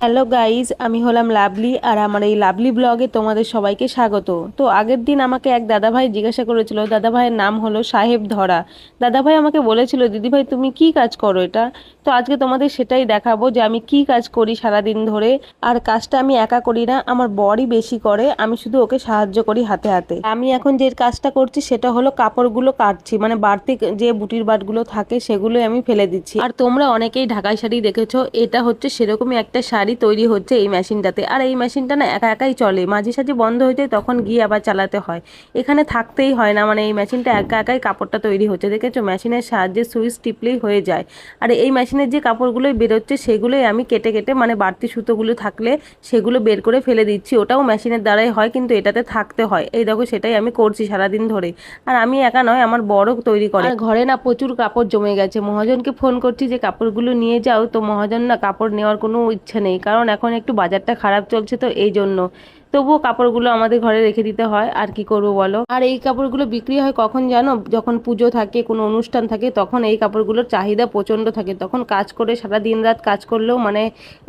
Hello guys, আমি হলাম lovely আর আমার এই লাভলি ব্লগে তোমাদের সবাইকে স্বাগত। তো আগের দিন আমাকে এক দাদাভাই জিজ্ঞাসা করেছিল, দাদাভাইয়ের নাম হলো সাহেব ধরা। দাদাভাই আমাকে বলেছিল, দিদিভাই তুমি কি কাজ করো এটা। তো আজকে তোমাদের সেটাই দেখাবো যে আমি কি কাজ করি সারাদিন ধরে। আর কাজটা আমি একা করি না, আমার বরই বেশি করে, আমি শুধু ওকে সাহায্য করি হাতে হাতে। আমি এখন যে কাজটা করছি সেটা হলো কাপড়গুলো কাটছি, মানে বাড়তি যে বুটির বাটগুলো থাকে সেগুলোই আমি ফেলে দিচ্ছি। আর তোমরা অনেকেই ঢাকাই শাড়ি দেখেছো, এটা হচ্ছে সেরকমই একটা শাড়ি তৈরি হচ্ছে এই মেশিনটাতে। আর এই মেশিনটা না একা একাই চলে, মাঝে সাঝে বন্ধ হয়ে যায়, তখন গিয়ে আবার চালাতে হয়। এখানে থাকতেই হয় না, মানে এই মেশিনটা একা একাই কাপড়টা তৈরি হচ্ছে। দেখেছো, মেশিনের সাহায্যে সুইচ টিপলেই হয়ে যায়। আর এই মেশিনের যে কাপড়গুলোই বেরোচ্ছে সেগুলোই আমি কেটে কেটে, মানে বাড়তি সুতোগুলো থাকলে সেগুলো বের করে ফেলে দিচ্ছি। ওটাও মেশিনের দ্বারাই হয়, কিন্তু এটাতে থাকতে হয়। এই দেখো, সেটাই আমি করছি সারাদিন ধরে। আর আমি একা নয়, আমার বড় তৈরি করে। আর ঘরে না প্রচুর কাপড় জমে গেছে, মহাজনকে ফোন করছি যে কাপড়গুলো নিয়ে যাও, তো মহাজন না কাপড় নেওয়ার কোনো ইচ্ছে নেই, কারণ এখন একটু বাজারটা খারাপ চলছে, তো এই জন্য। তবুও কাপড়গুলো আমাদের ঘরে রেখে দিতে হয়, আর কি করবো বলো। আর এই কাপড়গুলো বিক্রি হয় কখন জানো? যখন পুজো থাকে, কোনো অনুষ্ঠান থাকে, তখন এই কাপড়গুলোর চাহিদা প্রচন্ড থাকে। তখন কাজ করে সারা দিন রাত কাজ করলেও মানে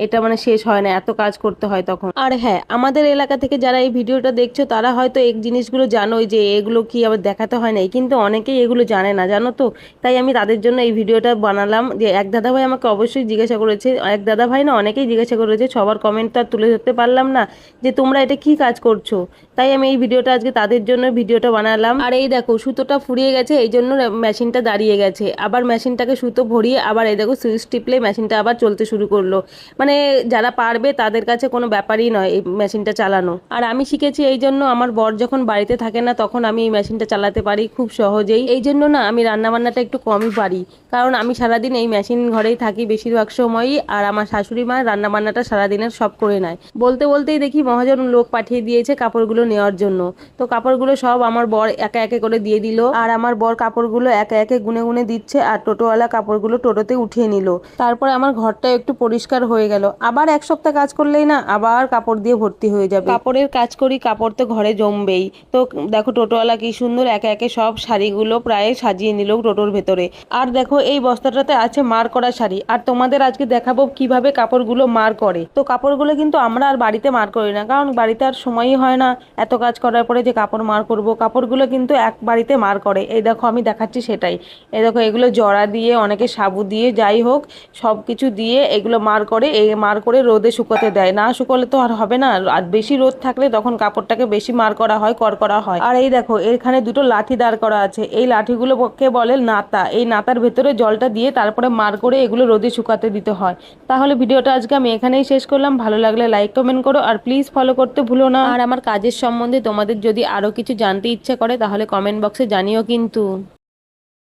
এটা মানে শেষ হয় না, এত কাজ করতে হয় তখন। আর হ্যাঁ, আমাদের এলাকা থেকে যারা এই ভিডিওটা দেখছো তারা হয়তো এই জিনিসগুলো জানোই যে এগুলো কি আবার দেখাতে হয় না, কিন্তু অনেকেই এগুলো জানে না, জানো তো। তাই আমি তাদের জন্য এই ভিডিওটা বানালাম। যে এক দাদাভাই আমাকে অবশ্যই জিজ্ঞাসা করেছে, এক দাদাভাই না অনেকেই জিজ্ঞাসা করেছে, সবার কমেন্ট তো আর তুলে ধরতে পারলাম না যে তোমরা এটা কি কাজ করছো। তাই আমি এই ভিডিওটা আজকে তাদের জন্য ভিডিওটা বানালাম। আর এই দেখো, সুতোটা ফুরিয়ে গেছে, এই জন্য মেশিনটা দাঁড়িয়ে গেছে। আবার মেশিনটাকে সুতো ভরিয়ে আবার এই দেখো সুইচ টিপলে মেশিনটা আবার চলতে শুরু করলো। মানে যারা পারবে তাদের কাছে কোনো ব্যাপারই নয় এই মেশিনটা চালানো। আর আমি শিখেছি এই জন্য, আমার বর যখন বাড়িতে থাকে না তখন আমি এই মেশিনটা চালাতে পারি খুব সহজেই। এই জন্য না আমি রান্নাবান্নাটা একটু কমই পারি, কারণ আমি সারাদিন এই মেশিন ঘরেই থাকি বেশিরভাগ সময়ই। আর আমার শাশুড়ি মা রান্নাবান্নাটা সারাদিনের সব করে নেয়। বলতে বলতেই দেখি মহাজন লোক পাঠিয়ে দিয়েছে কাপড়গুলো নেওয়ার জন্য। তো কাপড়গুলো সব আমার বর একে একে করে দিয়ে দিল। আর আমার বর কাপড়গুলো একে একে গুনে গুনে দিচ্ছে, আর টোটোওয়ালা কাপড়গুলো টোটোতে উঠিয়ে নিল। তারপরে আমার ঘরটা একটু পরিষ্কার হয়ে গেল। আবার এক সপ্তাহ কাজ করলেই না আবার কাপড় দিয়ে ভর্তি হয়ে যাবে। কাপড়ের কাজ করি, কাপড় তো ঘরে জমবেই। তো দেখো টোটোওয়ালা কি সুন্দর একে একে সব শাড়িগুলো প্রায় সাজিয়ে নিল টোটোর ভেতরে। আর দেখো এই বস্তাটাতে আছে মার করা শাড়ি। আর তোমাদের আজকে দেখাবো কিভাবে কাপড়গুলো মার করে। তো কাপড়গুলো কিন্তু আমরা আর বাড়িতে মার করি না, কারণ বাড়িতে আর সময়ই হয় না এত কাজ করার পরে যে কাপড় মার করব। কাপড়গুলো কিন্তু এক বাড়িতে মার করে। এই দেখো আমি দেখাচ্ছি সেটাই। এই দেখো, এগুলো জড়া দিয়ে, অনেকে সাবু দিয়ে, যাই হোক সব কিছু দিয়ে এগুলো মার করে। এই মার করে রোদে শুকোতে দেয়, না শুকোলে তো আর হবে না। আর বেশি রোদ থাকলে তখন কাপড়টাকে বেশি মার করা হয়, করা হয়। আর এই দেখো, এখানে দুটো লাঠি দাঁড় করা আছে, এই লাঠিগুলোকে বলে নাতা। এই নাতার ভেতরে জলটা দিয়ে তারপরে মার করে এগুলো রোদে শুকাতে দিতে হয়। তাহলে ভিডিওটা আজকে আমি এখানেই শেষ করলাম। ভালো লাগলে লাইক কমেন্ট করো, আর প্লিজ ফলো করতে ভুলো না। আর আমার কাজের সম্বন্ধে তোমাদের যদি আরো কিছু জানতে ইচ্ছে করে তাহলে কমেন্ট বক্সে জানিও কিন্তু।